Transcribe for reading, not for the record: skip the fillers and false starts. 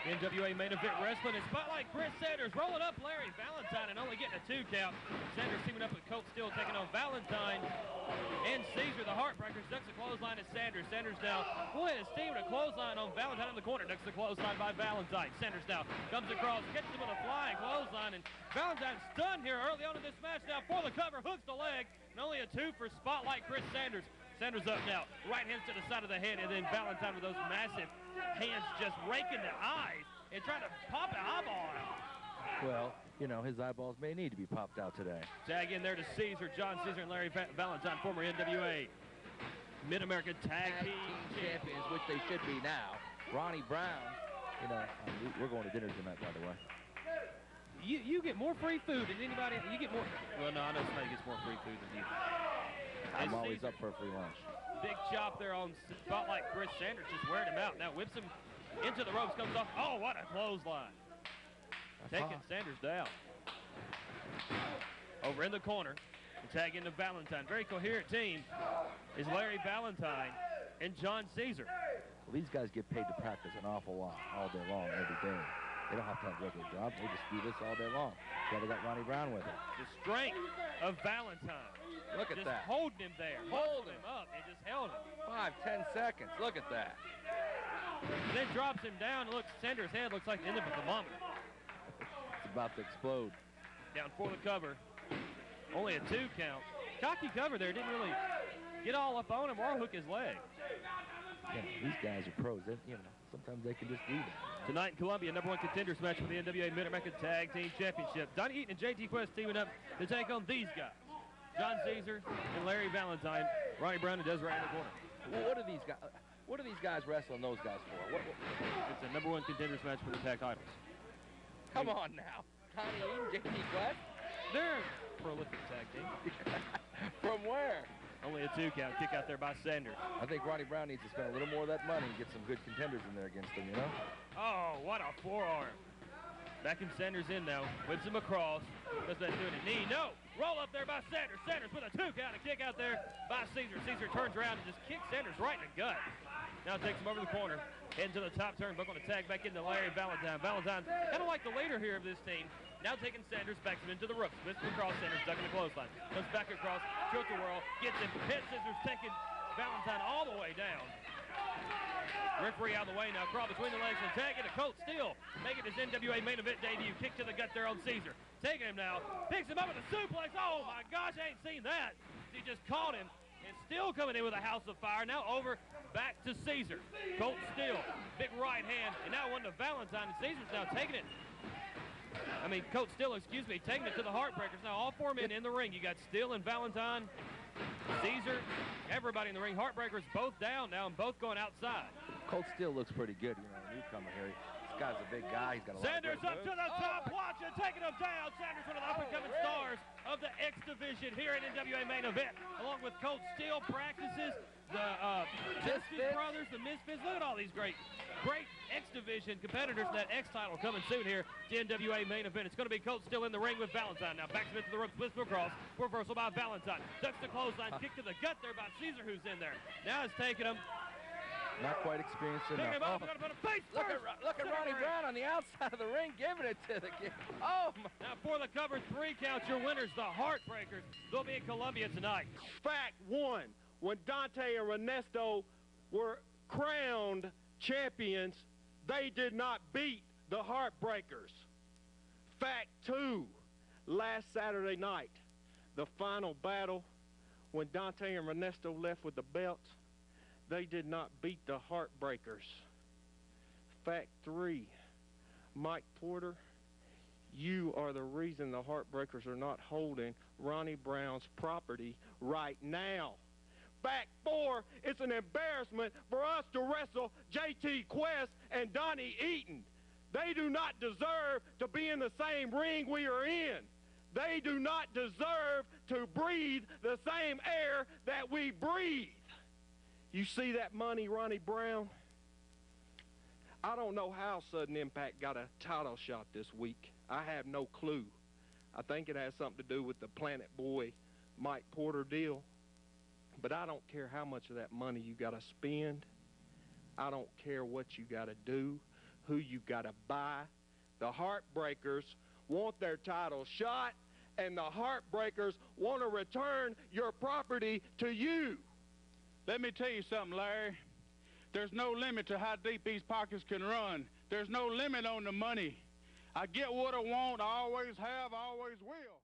NWA main event wrestling and Spotlight Chris Sanders rolling up Larry Valentine and only getting a 2 count. Sanders teaming up with Colt still taking on Valentine and Caesar. The Heartbreakers ducks the clothesline at Sanders. Sanders now boy is steaming a clothesline on Valentine in the corner. Ducks the clothesline by Valentine. Sanders now comes across, catches him with a flying clothesline, and Valentine stunned here early on in this match. Now for the cover, hooks the leg, and only a 2 for Spotlight Chris Sanders. Sanders up now, right hands to the side of the head, and then Valentine with those massive hands just raking the eyes and trying to pop an eyeball out. Well, you know, his eyeballs may need to be popped out today. Tag in there to Caesar, John Caesar and Larry Valentine, former NWA Mid-American Tag Team Champions, which they should be now. Ronnie Brown, you know, we're going to dinner tonight, by the way. You get more free food than anybody. You get more. Well, no, I know somebody gets more free food than you. I'm always up for a free lunch. Big chop there on Spotlight Chris Sanders, just wearing him out. Now whips him into the ropes, comes off. Oh, what a clothesline. Taking Sanders down. Over in the corner, tag into Valentine. Very coherent team is Larry Valentine and John Caesar. Well, these guys get paid to practice an awful lot all day long, every day. They don't have to have regular jobs. They just do this all day long. Yeah, they got Ronnie Brown with it. The strength of Valentine. Look at that. Just holding him there. Holding him up. They just held him. 5-10 seconds. Look at that. And then drops him down. Look, Sanders' head looks like the end of a thermometer. It's about to explode. Down for the cover. Only a 2 count. Cocky cover there. Didn't really get all up on him or hook his leg. Yeah, these guys are pros. They, you know, sometimes they can just do that. Tonight in Columbia, #1 contenders match for the NWA Mid-American Tag Team Championship. Donnie Eaton and JT Quest teaming up to take on these guys. John Caesar and Larry Valentine. Ronnie Brown and Desiree in the corner. Well, what do these guys wrestling those guys for? It's a #1 contenders match for the tag titles. Come on now. Donnie Eaton, JT Quest? They're a prolific tag team. From where? Only a 2 count. Kick out there by Sanders. I think Ronnie Brown needs to spend a little more of that money and get some good contenders in there against him, you know? Oh, what a forearm. Backing Sanders in now. Whips him across. Does that doing a knee? No. Roll up there by Sanders. Sanders with a 2 count. A kick out there by Caesar. Caesar turns around and just kicks Sanders right in the gut. Now takes him over the corner. Heading to the top turnbuckle on a tag back into Larry Valentine. Valentine, kind of like the leader here of this team. Now taking Sanders, backs him into the ropes. Whips him across, Sanders ducking the clothesline. Comes back across, tilt-a-whirl, gets him. Head scissors, taking Valentine all the way down. Referee out of the way now. Crawl between the legs and tag into Colt still. Making his NWA main event debut. Kick to the gut there on Caesar. Taking him now. Picks him up with a suplex. Oh my gosh, I ain't seen that. He just caught him. And still coming in with a house of fire. Now over back to Caesar. Colt still. Big right hand. And now one to Valentine. And Caesar's now taking it. Colt Still, excuse me, taking it to the Heartbreakers. Now all 4 men in the ring. You got Still and Valentine, Caesar, everybody in the ring. Heartbreakers both down now and both going outside. Colt Still looks pretty good, you know, newcomer here. This guy's a big guy. He's got a Sanders lot of up to the top, watch it, taking him down. Sanders, one of the up-and-coming stars of the X Division here in NWA main event, along with Colt Still practices, the Justice Brothers, the Misfits. Look at all these great X Division competitors. That X title coming soon here to NWA main event. It's going to be Colt Still in the ring with Valentine. Now backs him into the ropes, twists across, reversal by Valentine. Ducks the clothesline, kick to the gut there by Caesar, who's in there. Now it's taking him. Not quite experienced enough. Him up, put a face look at Ronnie Brown on the outside of the ring, giving it to the kid. Oh, my. Now for the cover, 3 counts, your winners, the Heartbreakers. They'll be in Columbia tonight. Fact 1, when Dante and Ernesto were crowned champions, they did not beat the Heartbreakers. Fact 2, last Saturday night, the final battle, when Dante and Ernesto left with the belts, they did not beat the Heartbreakers. Fact 3, Mike Porter, you are the reason the Heartbreakers are not holding Ronnie Brown's property right now. Fact 4, it's an embarrassment for us to wrestle JT Quest and Donnie Eaton. They do not deserve to be in the same ring we are in. They do not deserve to breathe the same air that we breathe. You see that money, Ronnie Brown? I don't know how Sudden Impact got a title shot this week. I have no clue. I think it has something to do with the Planet Boy Mike Porter deal. But I don't care how much of that money you got to spend. I don't care what you got to do, who you got to buy. The Heartbreakers want their title shot, and the Heartbreakers want to return your property to you. Let me tell you something, Larry. There's no limit to how deep these pockets can run. There's no limit on the money. I get what I want, I always have, I always will.